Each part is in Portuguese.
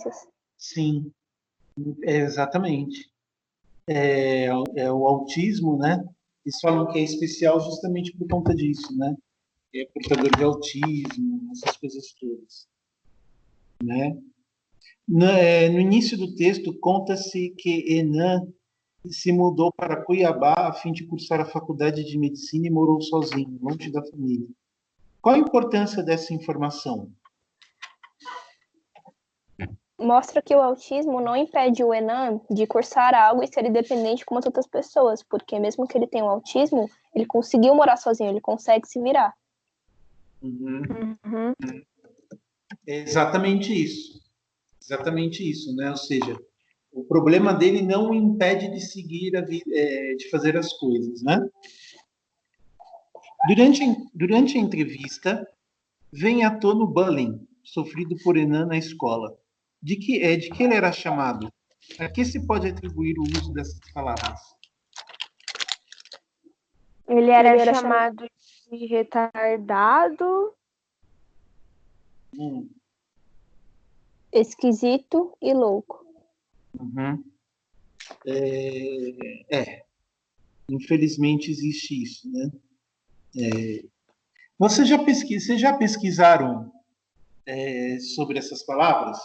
deficiências. Sim, exatamente. É o autismo, né? Eles falam que é especial justamente por conta disso, né? É portador de autismo, essas coisas todas, né? No início do texto, conta-se que Enan se mudou para Cuiabá a fim de cursar a faculdade de medicina e morou sozinho, longe da família. Qual a importância dessa informação? Mostra que o autismo não impede o Enan de cursar algo e ser independente como as outras pessoas, porque mesmo que ele tenha o autismo, ele conseguiu morar sozinho, ele consegue se virar. Uhum. É exatamente isso. Exatamente isso, né? Ou seja, o problema dele não o impede de seguir de fazer as coisas, né? Durante a entrevista, vem à tona o bullying sofrido por Enan na escola. De que ele era chamado? A que se pode atribuir o uso dessas palavras? Ele era chamado de retardado. Esquisito e louco. Uhum. Infelizmente existe isso, né? Vocês já pesquisaram sobre essas palavras?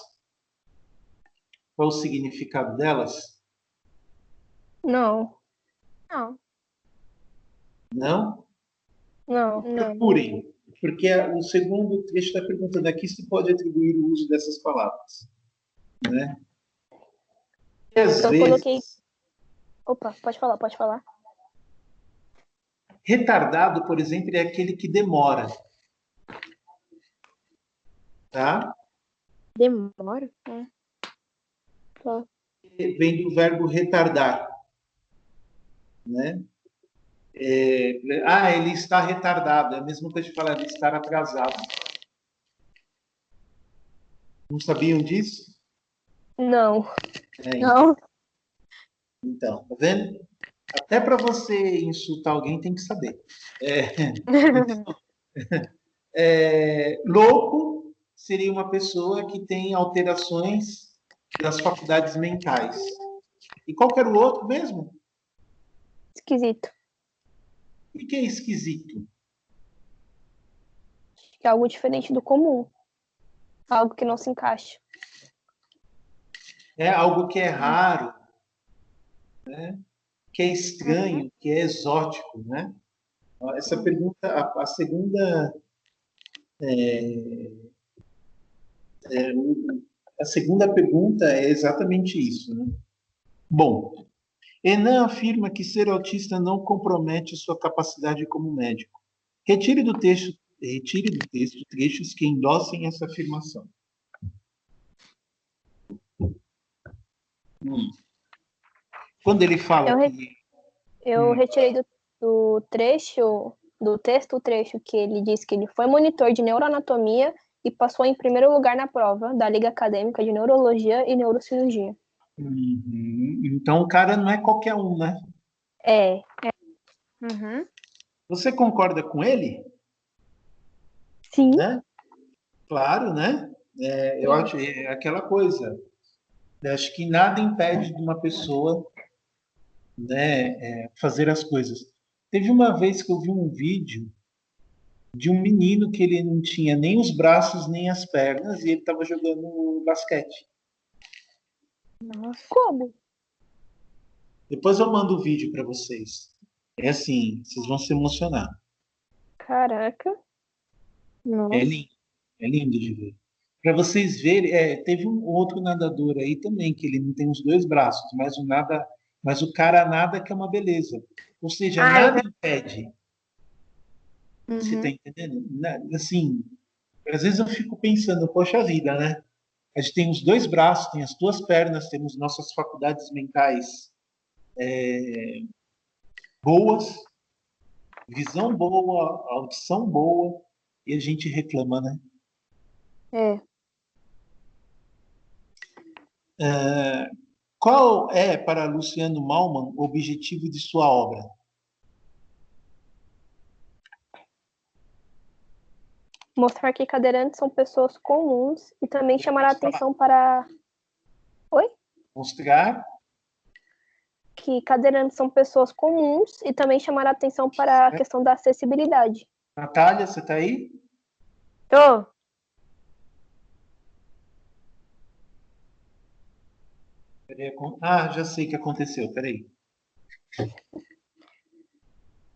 Qual o significado delas? Não. Não. Não? Não. Procurem, porque o segundo trecho está perguntando aqui se pode atribuir o uso dessas palavras, né? E às Eu vezes, coloquei... Opa, pode falar. retardado, por exemplo, é aquele que demora, tá? Demora? Tá. Vem do verbo retardar, né? Ele está retardado, é a mesma coisa de falar de estar atrasado. Não sabiam disso? Não. Não. Então, tá vendo? Até para você insultar alguém tem que saber. Louco seria uma pessoa que tem alterações das faculdades mentais. E qual que era o outro mesmo? Esquisito. O que é esquisito? É algo diferente do comum. Algo que não se encaixa. É algo que é raro, né? Que é estranho, que é exótico, né? Essa pergunta, a segunda a segunda pergunta é exatamente isso, né? Bom, Enan afirma que ser autista não compromete sua capacidade como médico. Retire do texto trechos que endossem essa afirmação. Quando ele fala Eu retirei do trecho, do texto, o trecho que ele diz que ele foi monitor de neuroanatomia e passou em primeiro lugar na prova da Liga Acadêmica de Neurologia e Neurocirurgia. Então o cara não é qualquer um, né? É. Você concorda com ele? Sim. Né? Claro, né? Eu acho aquela coisa. Eu acho que nada impede de uma pessoa, né, fazer as coisas. Teve uma vez que eu vi um vídeo de um menino que ele não tinha nem os braços nem as pernas e ele estava jogando basquete. Nossa. Como? Depois eu mando o vídeo para vocês. É assim, vocês vão se emocionar. Caraca. É lindo, é lindo de ver. Para vocês verem, teve um outro nadador aí também que ele não tem os dois braços, mas o cara nada que é uma beleza. Ou seja, nada impede. Você está entendendo? Assim, às vezes eu fico pensando, poxa vida, né? A gente tem os dois braços, tem as duas pernas, temos nossas faculdades mentais boas, visão boa, audição boa, e a gente reclama, né? Qual é, para Luciano Malman, o objetivo de sua obra? Mostrar que cadeirantes são pessoas comuns e também chamar a atenção para Oi? Mostrar. Que cadeirantes são pessoas comuns e também chamar a atenção para a questão da acessibilidade. Natália, você está aí? Tô. Já sei o que aconteceu, peraí.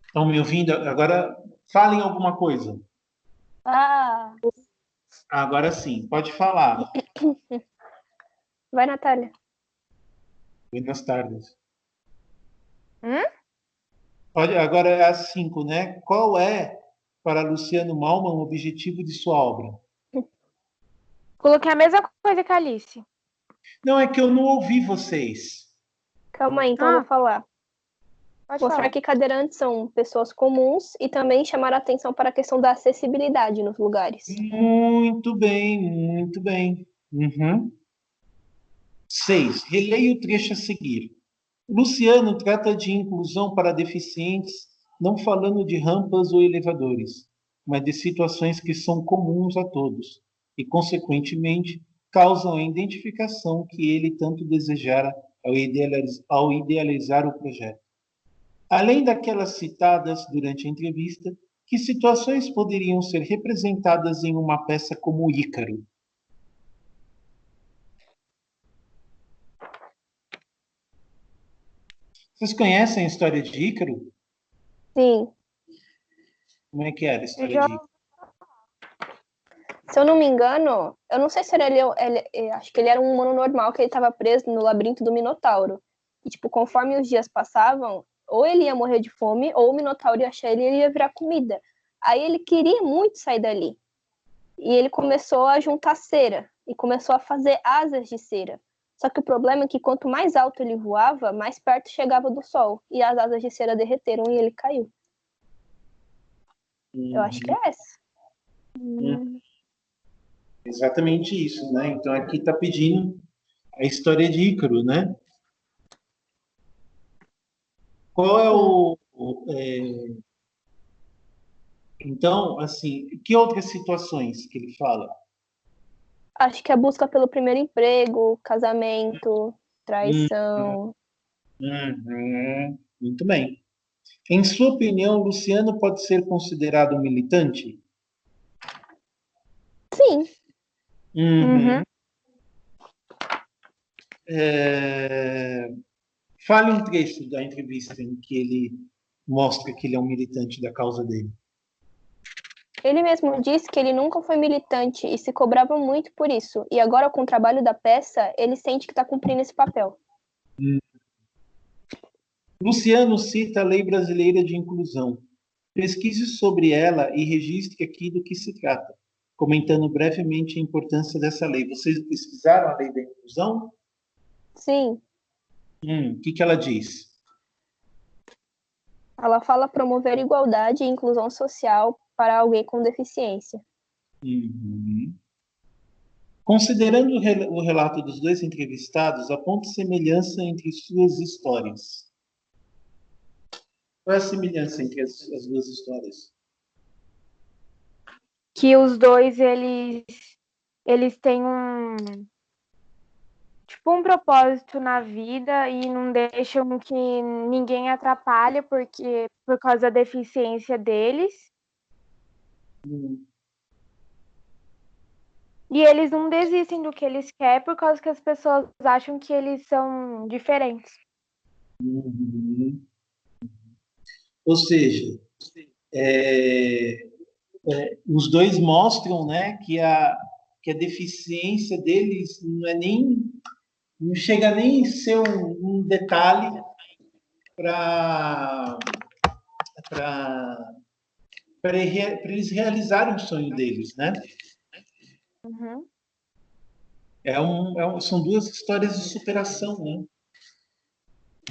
Estão me ouvindo? Agora falem alguma coisa. Ah, Agora sim, pode falar. vai, Natália. Buenas tardes. Hum? Agora é às 5, né? Qual é, para Luciano Malman, o objetivo de sua obra? Coloquei a mesma coisa que a Alice. Não, é que eu não ouvi vocês. Calma aí, então eu vou falar. Pode Mostrar falar. que cadeirantes são pessoas comuns e também chamar a atenção para a questão da acessibilidade nos lugares. Muito bem, muito bem. 6. Releia o trecho a seguir. Luciano trata de inclusão para deficientes, não falando de rampas ou elevadores, mas de situações que são comuns a todos e, consequentemente, causam a identificação que ele tanto desejara ao idealizar o projeto. Além daquelas citadas durante a entrevista, que situações poderiam ser representadas em uma peça como Ícaro? Vocês conhecem a história de Ícaro? Sim. Como é que era a história Já... de Ícaro? Se eu não me engano, eu não sei se acho que ele era um humano normal, que ele estava preso no labirinto do Minotauro. E, tipo, conforme os dias passavam, ou ele ia morrer de fome, ou o Minotauro ia achar ele e ele ia virar comida. Aí ele queria muito sair dali. E ele começou a juntar cera, e começou a fazer asas de cera. Só que o problema é que quanto mais alto ele voava, mais perto chegava do sol. E as asas de cera derreteram e ele caiu. Eu acho que é essa. Exatamente isso, né? Então aqui está pedindo a história de Ícaro, né? Qual é Então, assim, que outras situações que ele fala? Acho que a busca pelo primeiro emprego, casamento, Hum, traição. Muito bem. Em sua opinião, Luciano pode ser considerado um militante? Sim. Uhum. É... Fale um trecho da entrevista em que ele mostra que ele é um militante da causa dele. Ele mesmo disse que ele nunca foi militante e se cobrava muito por isso. E agora, com o trabalho da peça, ele sente que está cumprindo esse papel. Luciano cita a Lei Brasileira de Inclusão. Pesquise sobre ela e registre aqui do que se trata, comentando brevemente a importância dessa lei. Vocês pesquisaram a Lei da Inclusão? Sim. O que ela diz? Ela fala promover igualdade e inclusão social para alguém com deficiência. Uhum. Considerando o relato dos dois entrevistados, aponte semelhança entre suas histórias. Qual é a semelhança entre as duas histórias? Que os dois, eles têm um propósito na vida e não deixam que ninguém atrapalhe por causa da deficiência deles. E eles não desistem do que eles querem por causa que as pessoas acham que eles são diferentes. Ou seja, os dois mostram, né, que a deficiência deles não chega nem a ser um detalhe para eles realizarem o sonho deles, né? Uhum. São duas histórias de superação, né?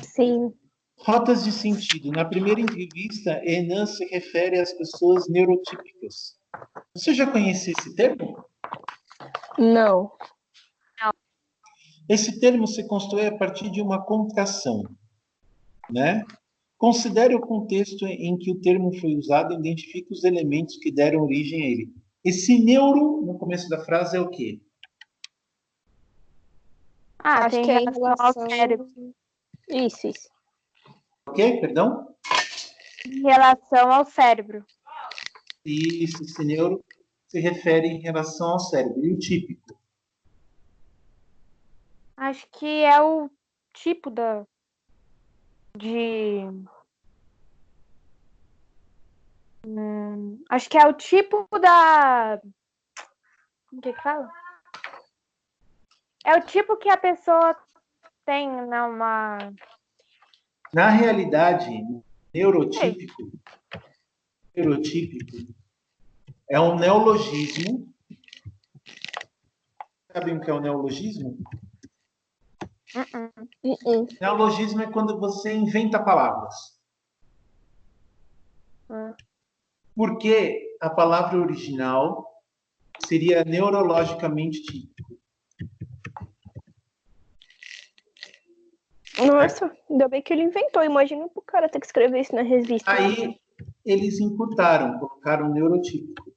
Sim. Rotas de sentido. Na primeira entrevista, Enan se refere às pessoas neurotípicas. Você já conhecia esse termo? Não. Esse termo se constrói a partir de uma contração, né? Considere o contexto em que o termo foi usado e identifique os elementos que deram origem a ele. Esse neuro, no começo da frase, é o quê? Ah, Acho tem que é em relação ao relação. cérebro. Isso. Ok? Perdão? Em relação ao cérebro. Isso, esse neuro se refere em relação ao cérebro. E o típico? Acho que é o tipo de. Acho que é o tipo da. Como que fala? É o tipo que a pessoa tem numa. Na realidade, Sei. neurotípico é um neologismo. Sabem o que é um neologismo? Uh-uh. Neologismo é quando você inventa palavras. Porque a palavra original seria neurologicamente típico. Nossa, ainda bem que ele inventou. Imagina pro cara ter que escrever isso na revista. Aí eles encurtaram, colocaram neurotípico.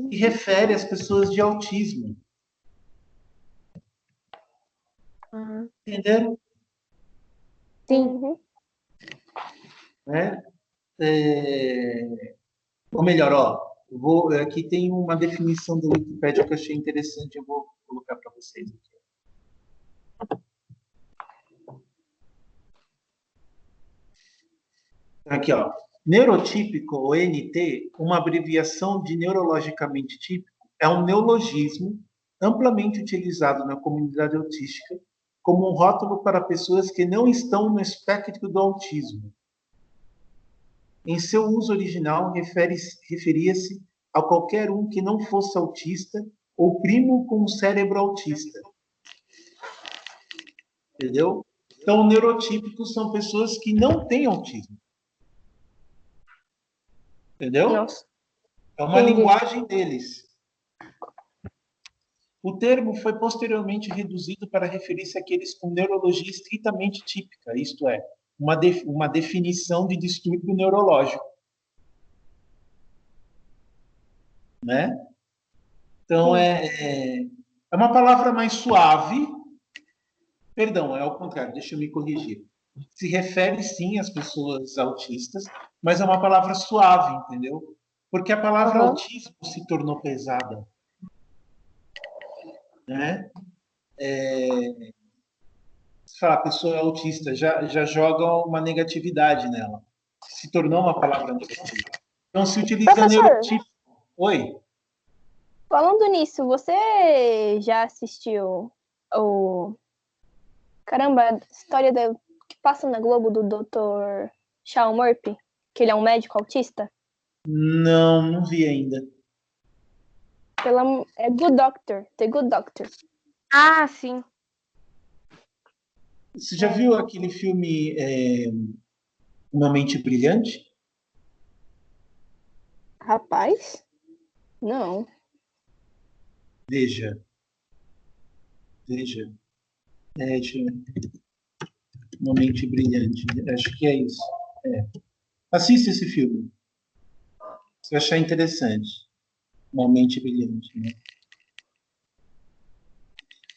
E refere às pessoas de autismo. Entenderam? Sim. Uhum. Né? Ou melhor, aqui tem uma definição do Wikipedia que eu achei interessante, eu vou colocar para vocês aqui. Aqui, ó. Neurotípico, ou NT, uma abreviação de neurologicamente típico, é um neologismo amplamente utilizado na comunidade autística como um rótulo para pessoas que não estão no espectro do autismo. Em seu uso original, referia-se a qualquer um que não fosse autista ou primo com um cérebro autista. Entendeu? Então, neurotípicos são pessoas que não têm autismo. Entendeu? Nossa, É uma entendi. linguagem deles. O termo foi posteriormente reduzido para referir-se àqueles com neurologia estritamente típica, isto é, uma definição de distúrbio neurológico. Né? Então, é uma palavra mais suave. Perdão, é ao contrário, deixa eu me corrigir. Se refere, sim, às pessoas autistas, mas é uma palavra suave, entendeu? Porque a palavra Aham. autismo se tornou pesada. Né? Se falar pessoa autista, já joga uma negatividade nela. Se tornou uma palavra negativa. Então, se utiliza Professor, neurotípico. Oi? falando nisso, você já assistiu o. Caramba, a história que passa na Globo do Dr. Shawn Murphy? Que ele é um médico autista? Não, não vi ainda. É Good Doctor, The Good Doctor. Ah, sim. Você já viu aquele filme Uma Mente Brilhante? Rapaz? Não. Veja. Deixa eu... Uma Mente Brilhante. Acho que é isso. Assista esse filme. Você vai achar interessante. Uma Mente Brilhante. Né?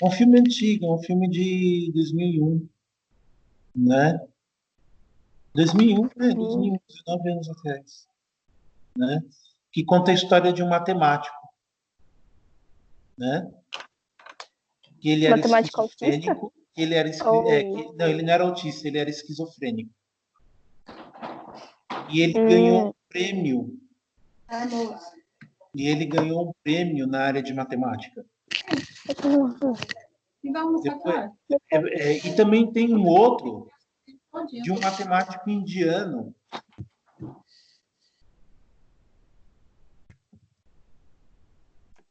É um filme antigo, é um filme de 2001. Né? 2001, 19 anos atrás. Né? Que conta a história de um matemático. Né? Que ele era Matemática autista? esquizofrênico. Ele era não, ele não era autista, ele era esquizofrênico. E ele ganhou um prêmio. E ele ganhou um prêmio na área de matemática. Depois, e também tem um outro de um matemático indiano.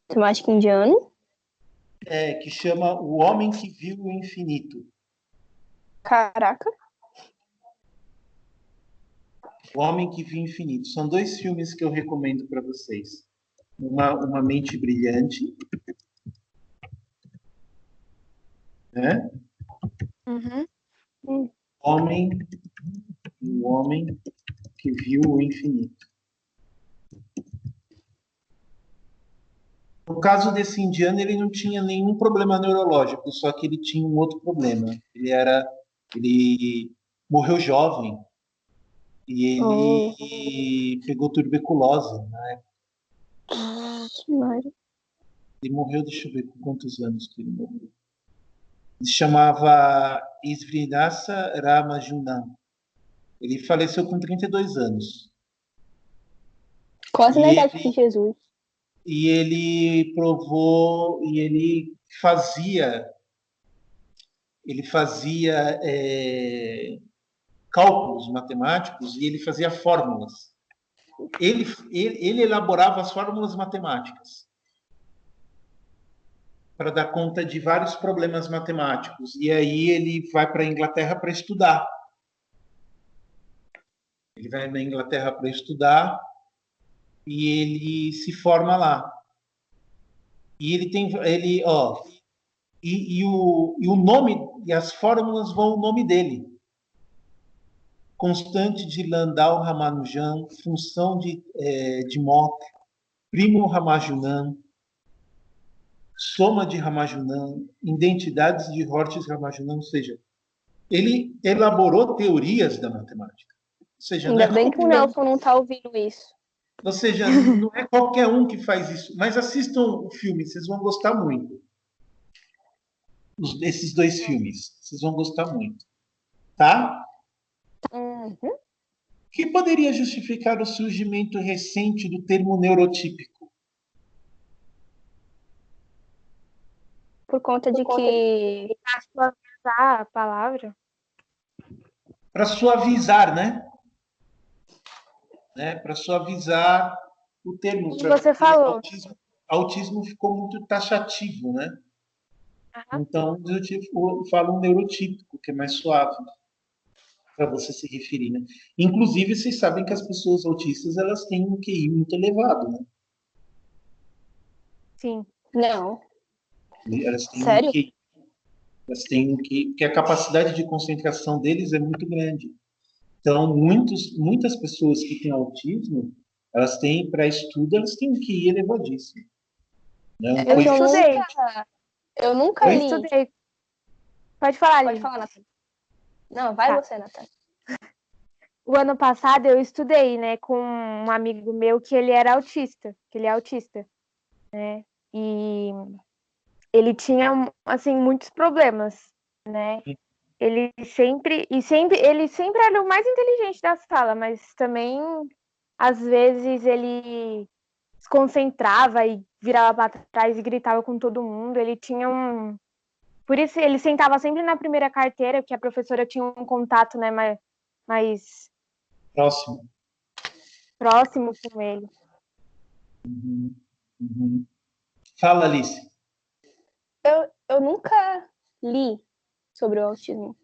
Matemática indiano? Que chama O Homem que Viu o Infinito. Caraca. O Homem que Viu o Infinito. São dois filmes que eu recomendo para vocês. Uma Mente Brilhante, né? Uhum. O Homem que Viu o Infinito. No caso desse indiano, ele não tinha nenhum problema neurológico, só que ele tinha um outro problema. Ele morreu jovem e Oh, ele pegou tuberculose, né? Mário. Ele morreu, deixa eu ver com quantos anos que ele morreu. Ele se chamava Srinivasa Ramanujan. Ele faleceu com 32 anos. Quase E na idade ele, de Jesus. e ele provou, e ele fazia cálculos matemáticos e ele fazia fórmulas. Ele elaborava as fórmulas matemáticas para dar conta de vários problemas matemáticos. E aí ele vai para a Inglaterra para estudar. Ele vai na Inglaterra para estudar e ele se forma lá. E o nome e as fórmulas vão o nome dele. Constante de Landau Ramanujan, função de Mach, primo Ramanujan, soma de Ramanujan, identidades de Hortis Ramanujan, ou seja, ele elaborou teorias da matemática. Ou seja, Ainda bem que o Nelson não está ouvindo isso. Ou seja, não é qualquer um que faz isso. Mas assistam o filme, vocês vão gostar muito. Esses dois filmes, vocês vão gostar muito. Tá? Uhum. O que poderia justificar o surgimento recente do termo neurotípico? Por conta de que... Suavizar a palavra. Para suavizar, né? Para suavizar o termo. Você falou. Autismo ficou muito taxativo, né? Uhum. Então, eu falo um neurotípico, que é mais suave para você se referir, né? Inclusive, vocês sabem que as pessoas autistas, elas têm um QI muito elevado, né? Sim. Não. Elas têm Sério? um QI. Elas têm um QI, porque a capacidade de concentração deles é muito grande. Então, muitas pessoas que têm autismo, elas têm, para estudo, elas têm um QI elevadíssimo. Né? Eu nunca li. Estudei. Pode falar, Pode Lili. falar, Natália. Não, vai você, Natália. O ano passado eu estudei, né, com um amigo meu que ele era autista, né? E ele tinha, assim, muitos problemas, né? Ele sempre era o mais inteligente da sala, mas também às vezes ele se concentrava e virava para trás e gritava com todo mundo. Ele tinha por isso ele sentava sempre na primeira carteira, porque a professora tinha um contato, né, mais próximo com ele. Uhum. Fala, Alice. Eu nunca li sobre o autismo.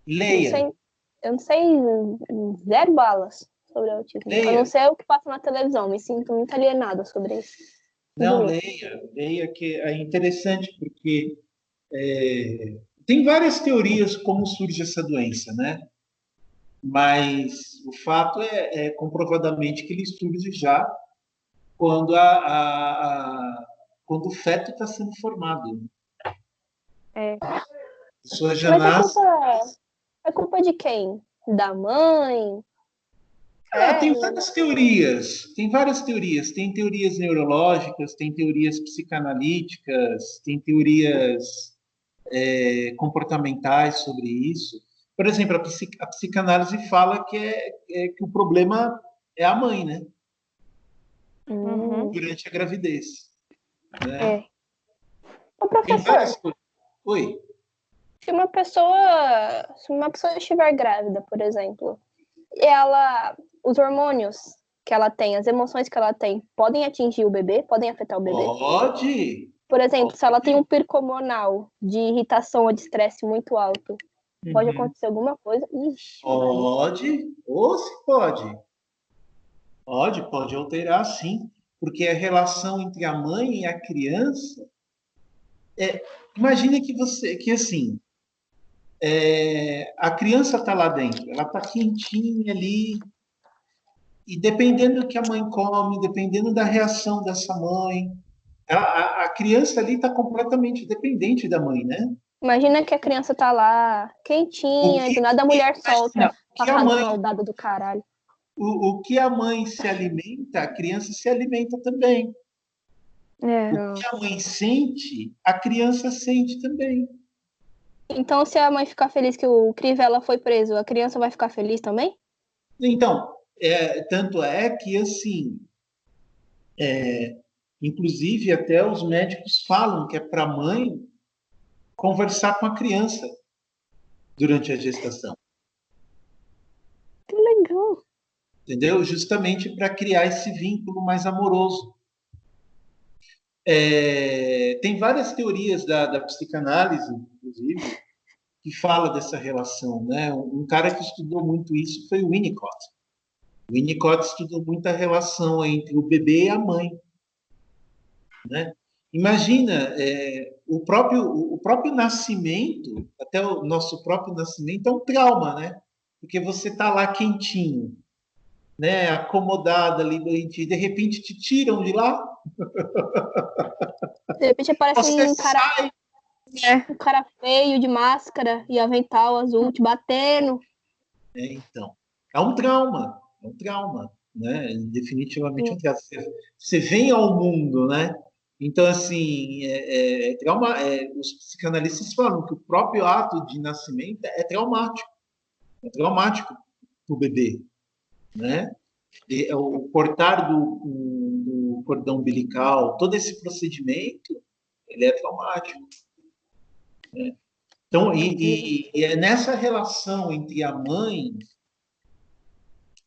Leia. Eu não sei 0 balas sobre o autismo. Leia. Eu não sei o que passa na televisão, me sinto muito alienada sobre isso. Não, leia, que é interessante, porque tem várias teorias como surge essa doença, né? Mas o fato é comprovadamente que ele surge já quando, quando o feto está sendo formado. A pessoa já nasce... É culpa de quem? Da mãe? Tem várias teorias. Tem teorias neurológicas, tem teorias psicanalíticas, tem teorias comportamentais sobre isso. Por exemplo, a psicanálise fala que o problema é a mãe, né? Durante a gravidez. Né? Ô, professor, Oi. se uma pessoa estiver grávida, por exemplo, e os hormônios que ela tem, as emoções que ela tem, podem atingir o bebê? Podem afetar o bebê? Pode. Por exemplo, se ela tem um pico hormonal de irritação ou de estresse muito alto, pode acontecer alguma coisa? Ixi, pode, ou se pode. Pode alterar, sim. Porque a relação entre a mãe e a criança... imagine que assim, a criança está lá dentro, ela está quentinha ali, e dependendo do que a mãe come, dependendo da reação dessa mãe, A criança ali está completamente dependente da mãe, né? Imagina que a criança tá lá, O quentinha, e que, do nada a mulher imagina, solta facada maldada do caralho. o que a mãe se alimenta, a criança se alimenta também. O É. que a mãe sente, a criança sente também. Então, se a mãe ficar feliz que o Crivella foi preso, a criança vai ficar feliz também? Então, tanto é que, assim, inclusive até os médicos falam que é para a mãe conversar com a criança durante a gestação, Que legal. entendeu? Justamente para criar esse vínculo mais amoroso. Tem várias teorias da psicanálise, inclusive, que fala dessa relação, né? Um cara que estudou muito isso foi o Winnicott. O Winnicott estudou muito a relação entre o bebê e a mãe, né? Imagina, o próprio nascimento, até o nosso próprio nascimento é um trauma, né? Porque você está lá quentinho, né? Acomodado ali, e de repente te tiram de lá, De repente aparece você um cara feio de máscara e avental azul te batendo. então, é um trauma, né? Definitivamente um trauma. Você vem ao mundo, né? Então, assim, trauma, os psicanalistas falam que o próprio ato de nascimento é traumático para o bebê, né? O cortar do cordão umbilical, todo esse procedimento, ele é traumático. Né? Então, e é nessa relação entre a mãe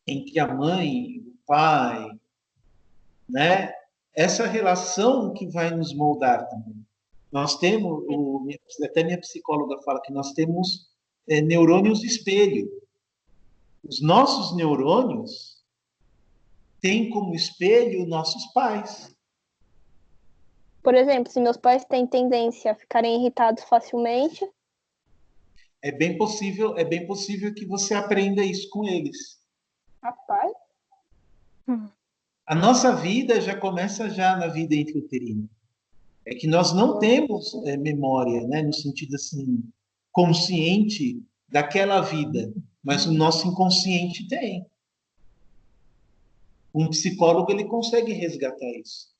e o pai, né? Essa relação que vai nos moldar também. Nós temos, até minha psicóloga fala que nós temos neurônios espelho. Os nossos neurônios têm como espelho nossos pais. Por exemplo, se meus pais têm tendência a ficarem irritados facilmente. É bem possível que você aprenda isso com eles. Rapaz. A nossa vida já começa já na vida intrauterina. É que nós não temos memória, né, no sentido assim consciente daquela vida, mas o nosso inconsciente tem. Um psicólogo ele consegue resgatar isso,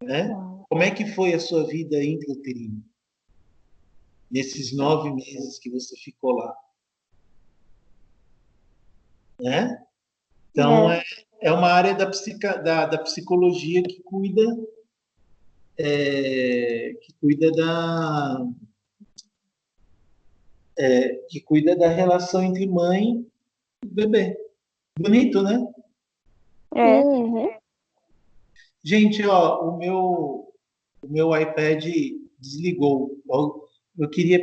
né? Como é que foi a sua vida intrauterina nesses 9 meses que você ficou lá, né? Então é uma área da psicologia que cuida da relação entre mãe e bebê. Bonito, né? Uhum. Gente, ó, o meu iPad desligou. Eu queria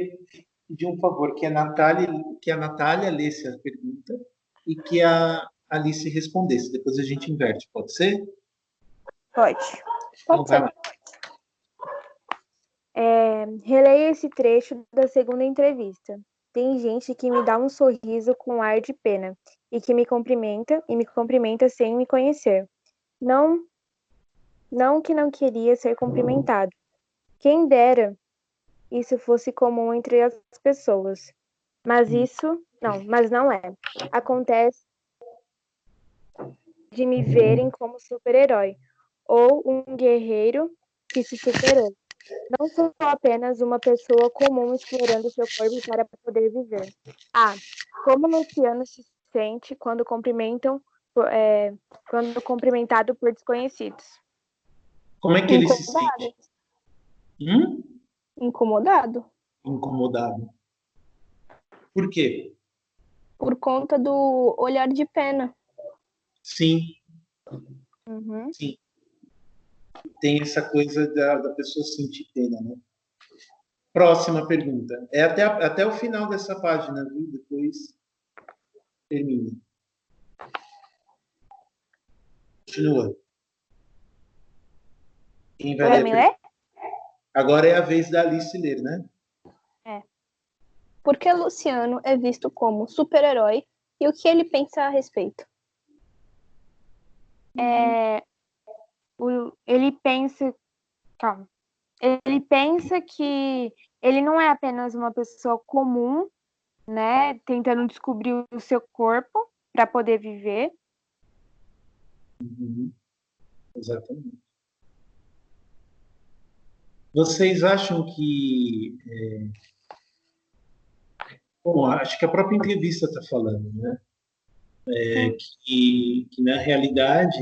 pedir um favor, que a Natália lesse a pergunta e que a Alice respondesse. Depois a gente inverte, pode ser? Pode. Então, vai lá. Releia esse trecho da segunda entrevista. Tem gente que me dá um sorriso com ar de pena e que me cumprimenta sem me conhecer. Não que não queria ser cumprimentado. Quem dera isso fosse comum entre as pessoas. Mas não é. Acontece de me verem como super-herói ou um guerreiro que se superou. Não sou apenas uma pessoa comum explorando seu corpo para poder viver. Como Luciano se sente quando cumprimentado por desconhecidos. Como é que ele se Incomodado. sente? Incomodado. Incomodado. Por quê? Por conta do olhar de pena. Sim, Uhum. sim. Tem essa coisa da pessoa sentir pena, né? Próxima pergunta. É até o final dessa página, viu? Depois termina. Continua. Quem vai ler? ler? Agora é a vez da Alice ler, né? Por que Luciano é visto como super-herói e o que ele pensa a respeito? ele pensa, calma, ele pensa que ele não é apenas uma pessoa comum, né, tentando descobrir o seu corpo para poder viver. Uhum. Exatamente. Vocês acham que... Bom, acho que a própria entrevista está falando, né? Que na realidade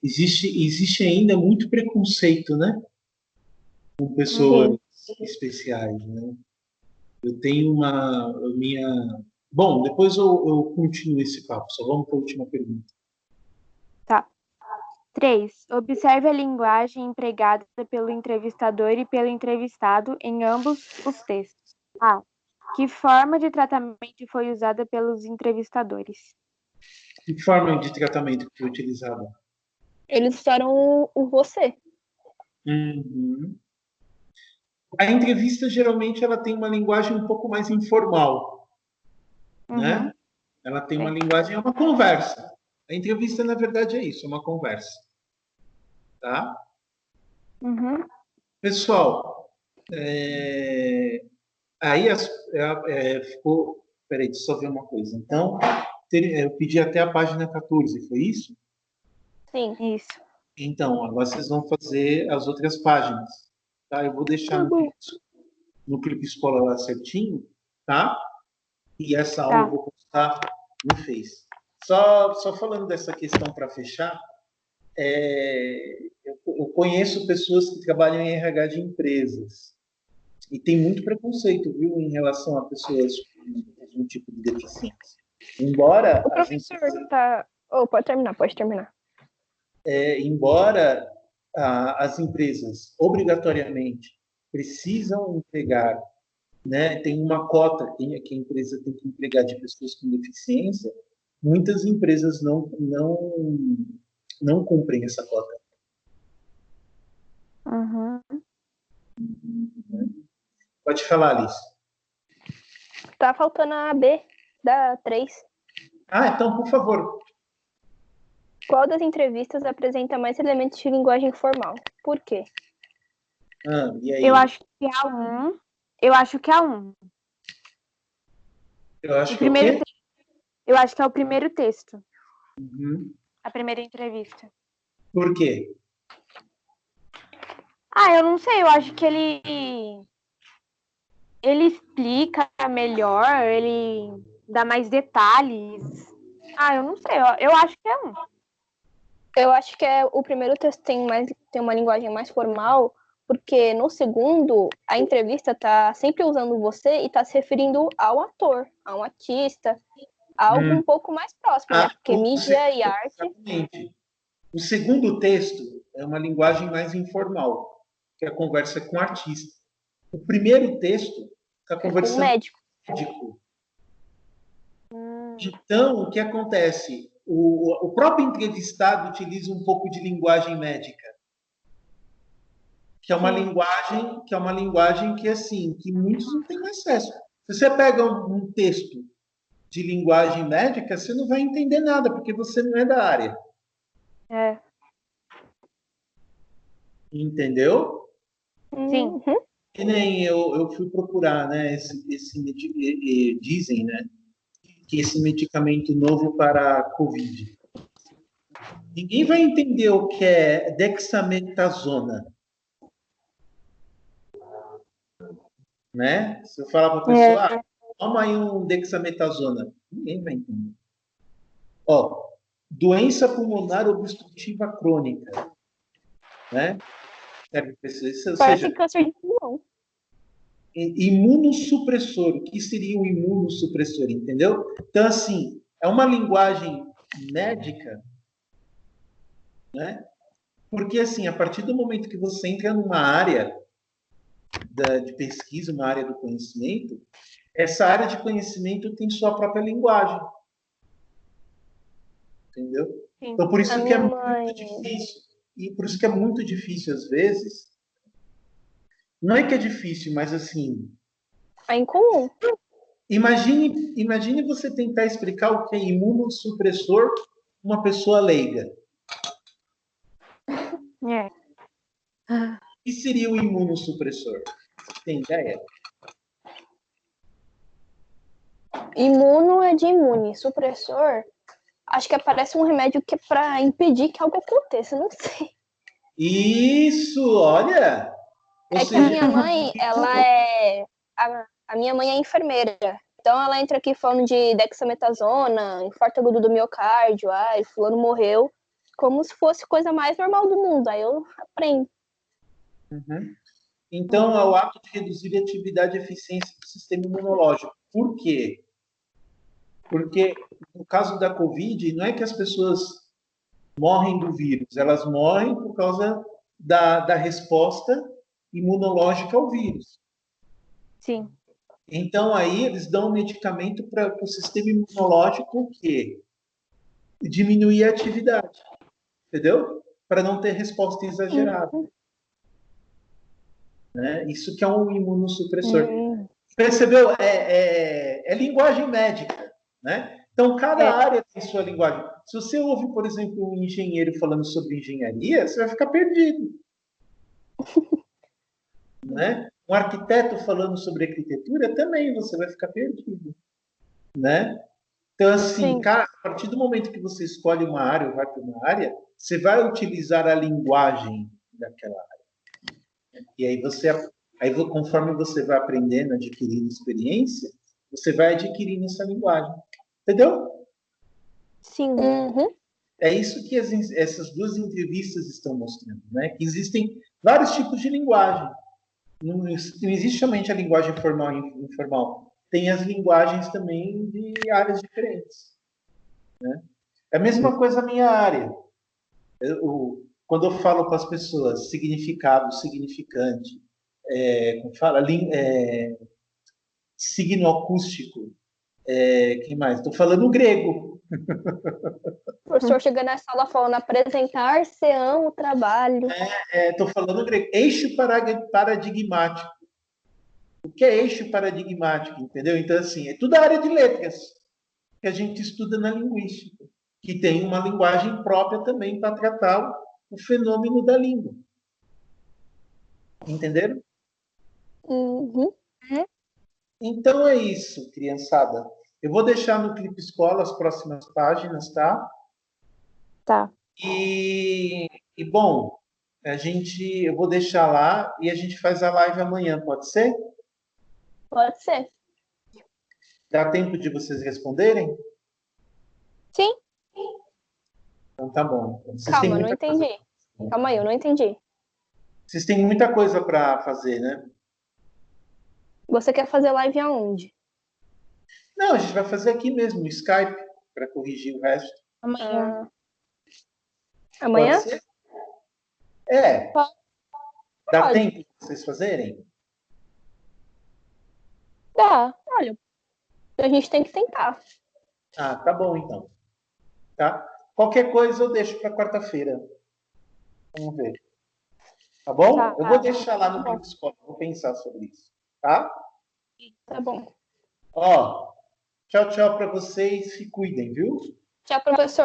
existe ainda muito preconceito, né? Com pessoas especiais, né? Eu tenho a minha... Bom, depois eu continuo esse papo, só vamos para a última pergunta. Tá. 3. Observe a linguagem empregada pelo entrevistador e pelo entrevistado em ambos os textos. A. Que forma de tratamento foi usada pelos entrevistadores? Que forma de tratamento que foi utilizada? Eles usaram o você. Uhum. A entrevista, geralmente, ela tem uma linguagem um pouco mais informal, né? Ela tem uma linguagem, é uma conversa. A entrevista, na verdade, é isso, é uma conversa. Tá? Uhum. Pessoal, aí ficou... Peraí, deixa eu só ver uma coisa. Então, eu pedi até a página 14, foi isso? Sim, isso. Então, agora vocês vão fazer as outras páginas. Tá? Eu vou deixar no Clipe Escola lá certinho, tá? E essa aula eu vou postar no Face. Só falando dessa questão para fechar, eu conheço pessoas que trabalham em RH de empresas e tem muito preconceito, viu, em relação a pessoas com algum tipo de deficiência. Embora O professor tá... pode terminar. Embora as empresas obrigatoriamente precisam entregar, né, tem uma cota que a empresa tem que entregar de pessoas com deficiência, muitas empresas não cumprem essa cota. Uhum. Pode falar, Alice. Tá faltando a B da 3. Então, por favor. Qual das entrevistas apresenta mais elementos de linguagem formal? Por quê? E aí? Eu acho que é a 1. Eu acho que é a 1. Eu acho que é o quê? Eu acho que é o primeiro texto. Uhum. A primeira entrevista. Por quê? Eu não sei. Eu acho que ele explica melhor, ele dá mais detalhes. Eu não sei. Eu acho que é 1. Eu acho que o primeiro texto tem uma linguagem mais formal, porque no segundo, a entrevista tá sempre usando você e tá se referindo ao ator, a um artista, algo um pouco mais próximo, né? Porque mídia e arte... Exatamente. O segundo texto é uma linguagem mais informal, que é a conversa com o artista. O primeiro texto está conversando com o médico. Então, o que acontece? O próprio entrevistado utiliza um pouco de linguagem médica, que é uma linguagem que assim, que muitos não têm acesso. Se você pega um texto de linguagem médica, você não vai entender nada, porque você não é da área. Entendeu? Sim. E nem eu fui procurar, né? Dizem, né? Que esse medicamento novo para a Covid. Ninguém vai entender o que é dexametasona. Né? Se eu falar para a pessoa, toma aí um dexametasona, ninguém vai entender. Doença pulmonar obstrutiva crônica. Né? Parece câncer de pulmão. Imunossupressor. O que seria um imunossupressor? Entendeu? Então, assim, é uma linguagem médica, né? Porque, assim, a partir do momento que você entra numa área de pesquisa, uma área do conhecimento, essa área de conhecimento tem sua própria linguagem. Entendeu? Sim. Então, por isso que é muito difícil. E por isso que é muito difícil, às vezes. Não é que é difícil, mas assim... É incomum. Imagine você tentar explicar o que é imunossupressor uma pessoa leiga. É. O que seria o imunossupressor? Tem ideia? Imuno é de imune. Supressor, acho que aparece um remédio que é pra impedir que algo aconteça, não sei. Isso, olha! Ou É que a seja, minha mãe, ela é. A minha mãe é enfermeira. Então ela entra aqui falando de dexametasona, infarto agudo do miocárdio, ai, fulano morreu, como se fosse coisa mais normal do mundo. Aí eu aprendo. Então, é o ato de reduzir a atividade e eficiência do sistema imunológico. Por quê? Porque, no caso da Covid, não é que as pessoas morrem do vírus, elas morrem por causa da resposta imunológica ao vírus. Sim. Então, aí, eles dão um medicamento para o sistema imunológico que diminuir a atividade, entendeu? Para não ter resposta exagerada. Né? Isso que é um imunossupressor. Percebeu? É linguagem médica, né? Então, cada área tem sua linguagem. Se você ouve, por exemplo, um engenheiro falando sobre engenharia, você vai ficar perdido. Né? Um arquiteto falando sobre arquitetura, também você vai ficar perdido. Né? Então, assim, cara, a partir do momento que você escolhe uma área ou vai para uma área, você vai utilizar a linguagem daquela área. E aí, conforme você vai aprendendo, adquirindo experiência, você vai adquirindo essa linguagem. Entendeu? Sim. É isso que essas duas entrevistas estão mostrando, né? Que existem vários tipos de linguagem. Não existe somente a linguagem formal e informal. Tem as linguagens também de áreas diferentes. Né? É a mesma coisa a minha área. Quando eu falo com as pessoas significado, significante, como fala, signo acústico, quem mais? Estou falando grego. O professor chega na sala falando apresentar-se o trabalho. Estou falando grego. Eixo paradigmático. O que é eixo paradigmático, entendeu? Então, assim, é tudo a área de letras que a gente estuda na linguística, que tem uma linguagem própria também para tratar o fenômeno da língua. Entenderam? Então é isso, criançada. Eu vou deixar no Clipe Escola as próximas páginas, tá? Tá. E bom, eu vou deixar lá e a gente faz a live amanhã, pode ser? Pode ser. Dá tempo de vocês responderem? Sim. Então tá bom. Calma, eu não entendi. Calma aí, eu não entendi. Vocês têm muita coisa para fazer, né? Você quer fazer live aonde? Não, a gente vai fazer aqui mesmo, no Skype, para corrigir o resto. Amanhã. Amanhã? Pode ser? É. Pode. Dá tempo de vocês fazerem? Dá. Olha, a gente tem que tentar. Ah, tá bom então. Tá? Qualquer coisa eu deixo para quarta-feira. Vamos ver. Tá bom? Tá. Eu vou deixar lá no Clipe Escola, vou pensar sobre isso. Tá? Tá bom. Ó, tchau, tchau para vocês. Se cuidem, viu? Tchau, professor.